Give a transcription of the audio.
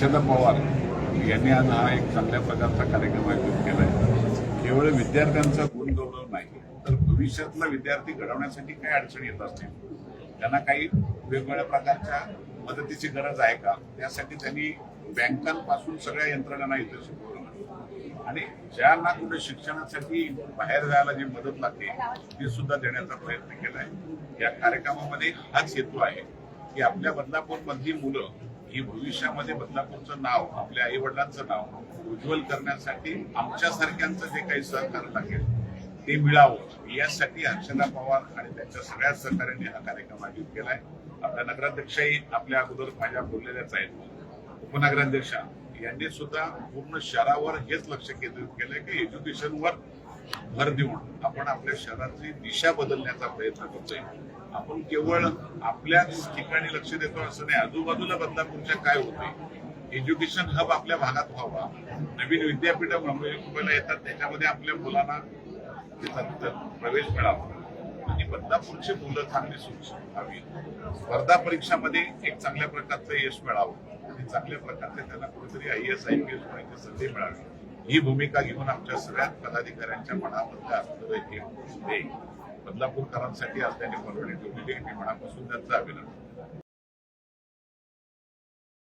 हर्षदा पवार यांनी आज हा एक चांगल्या प्रकारचा कार्यक्रम आयोजित केला आहे. केवळ विद्यार्थ्यांचा गुणगौरव नाही, तर भविष्यातला विद्यार्थी घडवण्यासाठी काय अडचणी येत असतील, त्यांना काही वेगवेगळ्या प्रकारच्या मदतीची गरज आहे का, त्यासाठी त्यांनी बँकांपासून सगळ्या यंत्रणांना इथं शिकवलं आणि ज्यांना कुठे शिक्षणासाठी बाहेर जायला जी मदत लागते ती सुद्धा देण्याचा प्रयत्न केला आहे. या कार्यक्रमामध्ये हाच हेतू आहे की आपल्या बदलापूर मधली मुलं ही भविष्यामध्ये बदलापूरचं नाव, आपल्या आई वडिलांचं नाव उज्ज्वल करण्यासाठी आमच्यासारख्यांचं जे काही सहकार्य लागेल ते मिळावं, यासाठी हर्षदा पवार आणि त्यांच्या सगळ्या सहकार्याने हा कार्यक्रम आयोजित केलाय. आपल्या नगराध्यक्षही आपल्या अगोदर माझ्या बोललेल्याच आहेत. उपनगराध्यक्षा यांनी सुद्धा पूर्ण शहरावर हेच लक्ष केंद्रित केलंय की एज्युकेशनवर भर देऊन आपण आपल्या शहराची दिशा बदलण्याचा प्रयत्न करतोय. आपण केवळ आपल्याच ठिकाणी लक्ष देतो असं नाही, आजूबाजूला बदलापूरच्या काय होते, एज्युकेशन हब आपल्या भागात व्हावा, नवीन विद्यापीठ मुंबईला येतात त्याच्यामध्ये आपल्या मुलांना प्रवेश मिळावा आणि बदलापूरची मुलं चांगली सुरक्षित व्हावी, स्पर्धा परीक्षामध्ये एक चांगल्या प्रकारचं यश मिळावं आणि चांगल्या प्रकारचे त्यांना कुठेतरी IAS IPS होण्याची संधी मिळावी, ही भूमिका घेऊन आमच्या सगळ्या पदाधिकाऱ्यांच्या मनामध्ये असलेलं हे बदलापूरकरांसाठी आज त्यांनी परवानगी ठेवलेली आहे. मी मनापासून त्यांचं अभिनंदन.